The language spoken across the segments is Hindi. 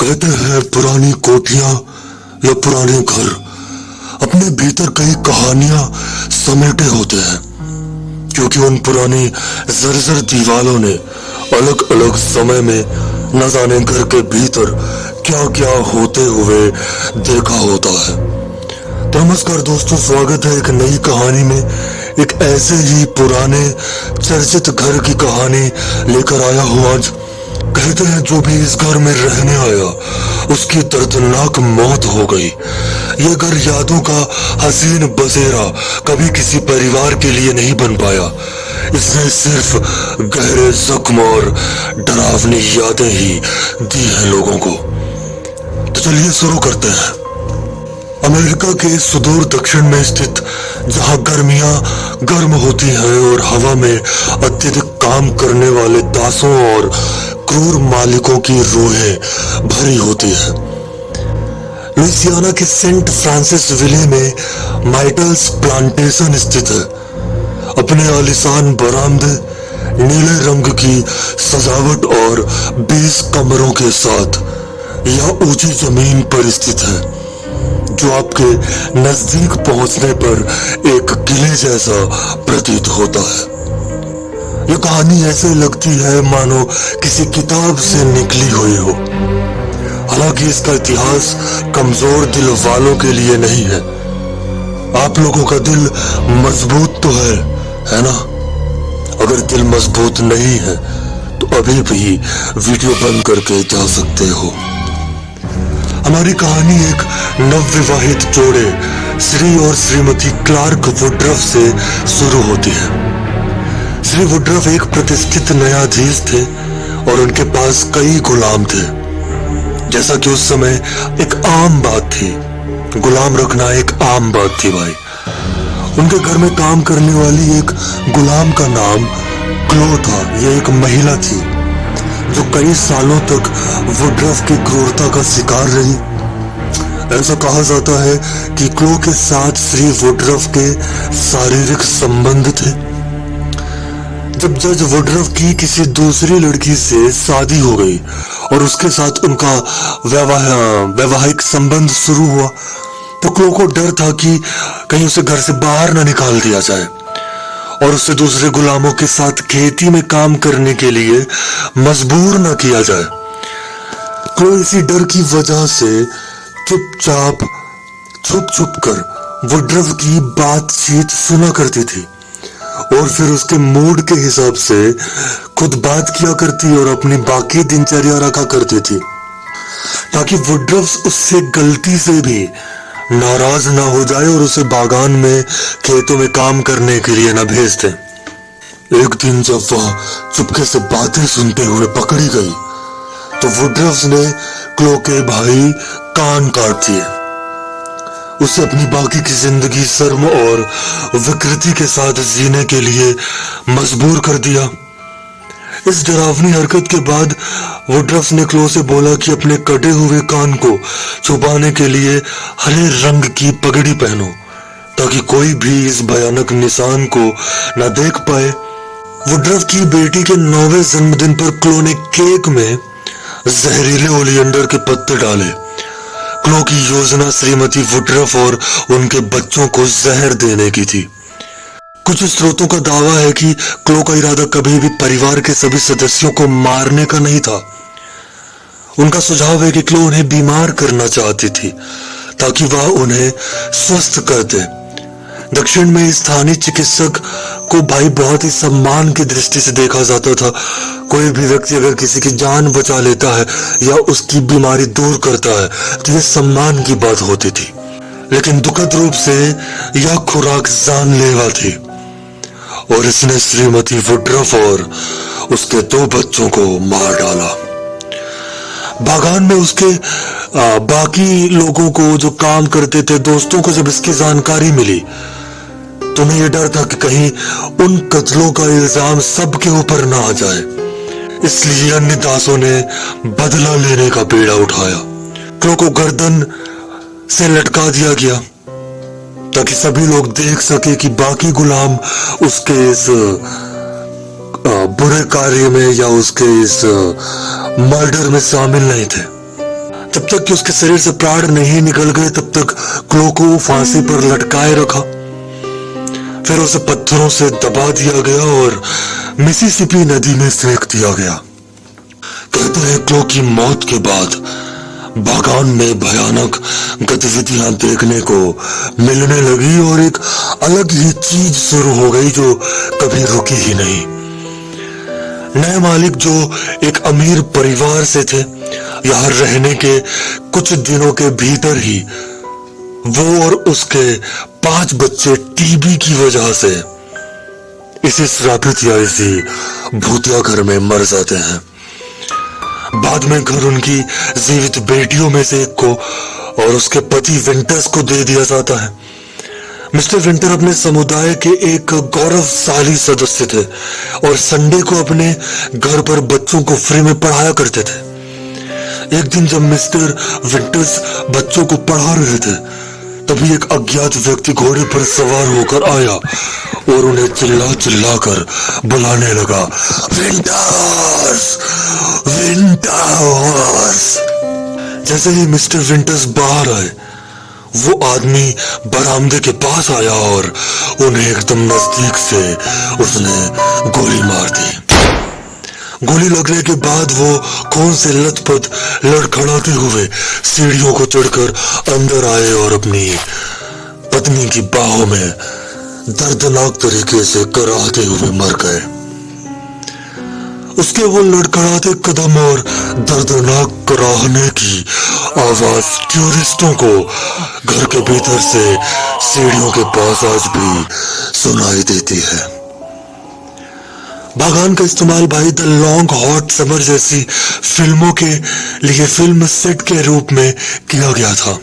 कहते हैं पुरानी कोठियां या पुराने घर अपने भीतर कई कहानियां समेटे होते हैं, क्योंकि उन पुरानी जर्जर दीवारों ने अलग अलग समय में न जाने घर के भीतर क्या क्या होते हुए देखा होता है। तो नमस्कार दोस्तों, स्वागत है एक नई कहानी में। एक ऐसे ही पुराने चर्चित घर की कहानी लेकर आया हूँ आज। कहते हैं जो भी इस घर में रहने आया उसकी दर्दनाक मौत हो गई। यह घर यादों का हसीन बसेरा कभी किसी परिवार के लिए नहीं बन पाया। इसने सिर्फ गहरे जख्म और डरावनी यादें ही दी हैं लोगों को। तो चलिए शुरू करते हैं। अमेरिका के सुदूर दक्षिण में स्थित, जहां गर्मियां गर्म होती हैं और हवा में अत्यधिक काम करने वाले दासों और क्रूर मालिकों की रूहें भरी होती है, लुइसियाना के सेंट फ्रांसिस विले में माइटल्स प्लांटेशन स्थित है। अपने आलीशान बरामदे, नीले रंग की सजावट और 20 कमरों के साथ यह ऊंची जमीन पर स्थित है, जो आपके नजदीक पहुंचने पर एक किले जैसा प्रतीत होता है। यह कहानी ऐसे लगती है मानो किसी किताब से निकली हुई हो। हालांकि इसका इतिहास कमजोर दिल वालों के लिए नहीं है। आप लोगों का दिल मजबूत तो है ना? अगर दिल मजबूत नहीं है तो अभी भी वीडियो बंद करके जा सकते हो। हमारी कहानी एक नवविवाहित जोड़े श्री और श्रीमती क्लार्क वुडरफ से शुरू होती है। श्री वुडरफ एक प्रतिष्ठित न्यायाधीश थे और उनके पास कई गुलाम थे। जैसा कि उस समय एक आम बात थी, गुलाम रखना एक आम बात थी भाई। उनके घर में काम करने वाली एक गुलाम का नाम क्लो था। यह एक महिला थी जो कई सालों तक वुडरफ की क्रूरता का शिकार रही। ऐसा कहा जाता है कि क्लो के साथ श्री वुडरफ के शारीरिक संबंध थे। जब जज वुडरफ की किसी दूसरी लड़की से शादी हो गई और उसके साथ उनका वैवाहिक संबंध शुरू हुआ, तो क्लो को डर था कि कहीं उसे घर से बाहर ना निकाल दिया जाए और उसे दूसरे गुलामों के साथ खेती में काम करने के लिए मजबूर न किया जाए। क्लो इसी डर की वजह से चुपचाप छुप कर वुडरफ की बातचीत सुना करती थी और फिर उसके मूड के हिसाब से खुद बात किया करती और अपनी बाकी दिनचर्या रखा करती थी, ताकि वुडरफ उससे गलती से भी नाराज ना हो जाए और उसे बागान में खेतों में काम करने के लिए ना भेज दे। एक दिन जब वह चुपके से बातें सुनते हुए पकड़ी गई तो वुडरफ ने क्लो के भाई कान काट दिए। उसे अपनी बाकी की जिंदगी शर्म और विकृति के साथ जीने के लिए मजबूर कर दिया। इस डरावनी हरकत के बाद वुडरफ ने क्लो से बोला कि अपने कटे हुए कान को छुपाने के लिए हरे रंग की पगड़ी पहनो, ताकि कोई भी इस भयानक निशान को न देख पाए। वुडरफ की बेटी के 9वें जन्मदिन पर क्लो ने केक में जहरीले ओलियंडर के पत्ते डाले। क्लो की योजना श्रीमती वुडरफ और उनके बच्चों को जहर देने की थी। कुछ स्रोतों का दावा है कि क्लो का इरादा कभी भी परिवार के सभी सदस्यों को मारने का नहीं था। उनका सुझाव है कि क्लो उन्हें बीमार करना चाहती थी ताकि वह उन्हें स्वस्थ कर दे। दक्षिण में स्थानीय चिकित्सक को भाई बहुत ही सम्मान की दृष्टि से देखा जाता था। कोई भी व्यक्ति अगर किसी की जान बचा लेता है या उसकी बीमारी दूर करता है तो यह सम्मान की बात होती थी। लेकिन दुखद रूप से यह खुराक जानलेवा थी और इसने श्रीमती वुडरफ और उसके 2 बच्चों को मार डाला। बागान में उसके बाकी लोगों को, जो काम करते थे, दोस्तों को जब इसकी जानकारी मिली तो उन्हें यह डर था कि कहीं उन कत्लों का इल्जाम सबके ऊपर ना आ जाए। इसलिए अन्य दासों ने बदला लेने का बीड़ा उठाया। क्लो को गर्दन से लटका दिया गया ताकि सभी लोग देख सके कि बाकी गुलाम उसके इस बुरे कार्य में या उसके इस मर्डर में शामिल नहीं थे। तब तक कि उसके शरीर से प्राण नहीं निकल गए तब तक क्लो को फांसी पर लटकाए रखा। फिर उसे पत्थरों से दबा दिया गया और मिसिसिपी नदी में फेंक दिया गया। कहते हैं क्लो की मौत के बाद बागान में भयानक गतिविधियां देखने को मिलने लगी और एक अलग ही चीज शुरू हो गई जो कभी रुकी ही नहीं। नए मालिक जो एक अमीर परिवार से थे, यहाँ रहने के कुछ दिनों के भीतर ही वो और उसके 5 बच्चे टीबी की वजह से इसी श्रापित या इसी भूतिया घर में मर जाते हैं। बाद में घर उनकी जीवित बेटियों में से एक को और उसके पति विंटर्स को दे दिया जाता है। मिस्टर विंटर अपने समुदाय के एक गौरवशाली सदस्य थे और संडे को अपने घर पर बच्चों को फ्री में पढ़ाया करते थे। एक दिन जब मिस्टर विंटर्स बच्चों को पढ़ा रहे थे तभी एक अज्ञात व्यक्ति घोड़े पर सवार होकर आया और उन्हें चिल्ला चिल्ला कर बुलाने लगा, विंटर्स, विंटर्स। जैसे ही मिस्टर विंटर्स बाहर आए वो आदमी बरामदे के पास आया और उन्हें एकदम नजदीक से उसने गोली मार दी। गोली लगने के बाद वो खून से लथपथ लड़खड़ाते हुए सीढ़ियों को चढ़कर अंदर आए और अपनी पत्नी की बाहों में दर्दनाक तरीके से कराहते हुए मर गए। उसके वो लड़खड़ाते कदम और दर्दनाक कराहने की आवाज टूरिस्टों को घर के भीतर से सीढ़ियों के पास आज भी सुनाई देती है। बागान का इस्तेमाल भाई द लॉन्ग हॉट समर जैसी फिल्मों के लिए फिल्म सेट के रूप में किया गया था।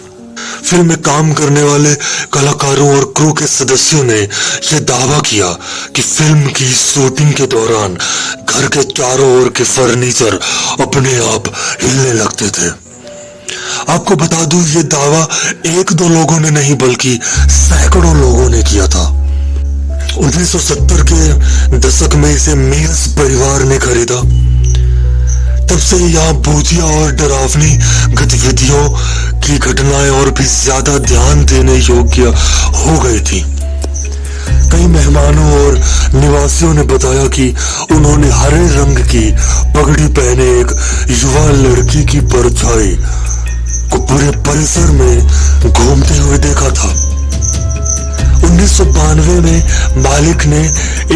फिल्म में काम करने वाले कलाकारों और क्रू के सदस्यों ने यह दावा किया कि फिल्म की शूटिंग के दौरान घर के चारों ओर के फर्नीचर अपने आप हिलने लगते थे। आपको बता दूं ये दावा 1-2 लोगों ने नहीं बल्कि सैकड़ों लोगों ने किया था। 1970 के दशक में इसे मेयर्स परिवार ने खरीदा। तब से यहाँ भूतिया और डरावनी गतिविधियों की घटनाएं और भी ज्यादा ध्यान देने योग्य हो गई थी। कई मेहमानों और निवासियों ने बताया कि उन्होंने हरे रंग की पगड़ी पहने एक युवा लड़की की परछाई को पूरे परिसर में घूमते हुए देखा था। 1992 में मालिक ने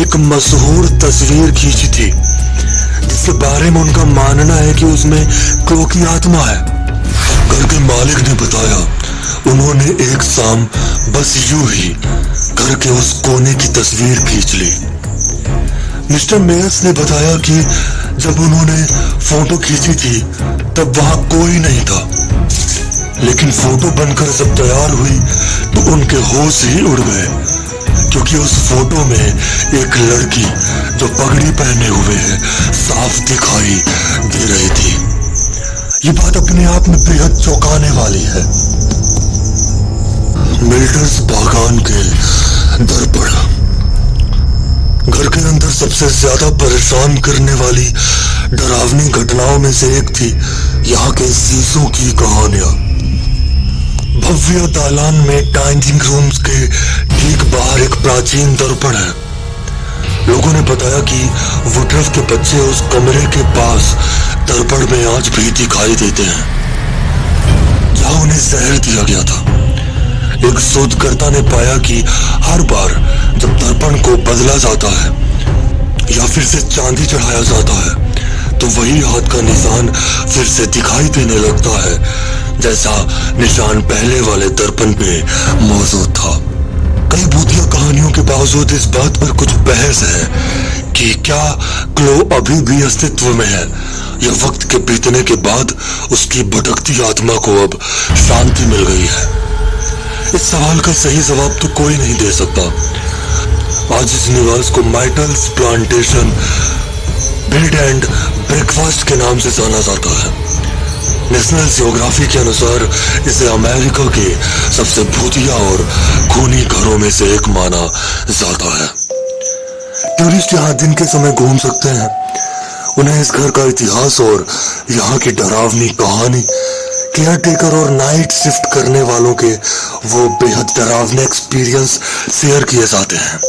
एक मशहूर तस्वीर खींची थी जिसके बारे में उनका मानना है कि उसमें क्लो की आत्मा है। घर के मालिक ने बताया उन्होंने एक शाम बस यूं ही घर के उस कोने की तस्वीर खींच ली। मिस्टर मेयर्स ने बताया कि जब उन्होंने फोटो खींची थी तब वहां कोई नहीं था, लेकिन फोटो बनकर जब तैयार हुई तो उनके होश ही उड़ गए क्योंकि उस फोटो में एक लड़की जो पगड़ी पहने हुए है साफ दिखाई दे रही थी। ये बात अपने आप में बेहद चौंकाने वाली है। मिल्टर्स बागान के दर्पण। घर के अंदर सबसे ज्यादा परेशान करने वाली डरावनी घटनाओं में से एक थी यहाँ के शीशों की कहानियां। भव्य दालान में डाइनिंग रूम्स के ठीक बाहर एक प्राचीन दर्पण है। लोगों ने बताया कि वुडरफ के बच्चे उस कमरे के पास दर्पण में आज भी दिखाई देते हैं जहां उन्हें जहर दिया गया था। एक शोधकर्ता ने पाया कि हर बार जब दर्पण को बदला जाता है या फिर से चांदी चढ़ाया जाता है तो वही हाथ का निशान फिर से दिखाई देने लगता है जैसा निशान पहले वाले दर्पण पे मौजूद था। कई भूतिया कहानियों के बावजूद इस बात पर कुछ बहस है कि क्या क्लो अभी भी अस्तित्व में है या वक्त के बीतने के बाद उसकी भटकती आत्मा को अब शांति मिल गई है। इस सवाल का सही जवाब तो कोई नहीं दे सकता। आज इस निवास को माइटल्स प्लांटेशन बेड एंड ब्रेकफास्ट के नाम से जाना जाता है। नेशनल जियोग्राफी के अनुसार इसे अमेरिका के सबसे भूतिया और खूनी घरों में से एक माना जाता है। टूरिस्ट यहाँ दिन के समय घूम सकते हैं। उन्हें इस घर का इतिहास और यहाँ की डरावनी कहानी केयर टेकर और नाइट शिफ्ट करने वालों के वो बेहद डरावने एक्सपीरियंस शेयर किए जाते हैं।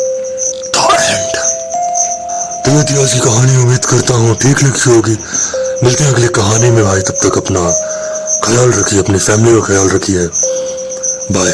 The end. तो ये थी ऐसी कहानी, उम्मीद करता हूँ ठीक लिखी होगी। मिलते हैं अगली कहानी में भाई, तब तक अपना ख्याल रखिए, अपनी फैमिली का ख्याल रखिए। बाय।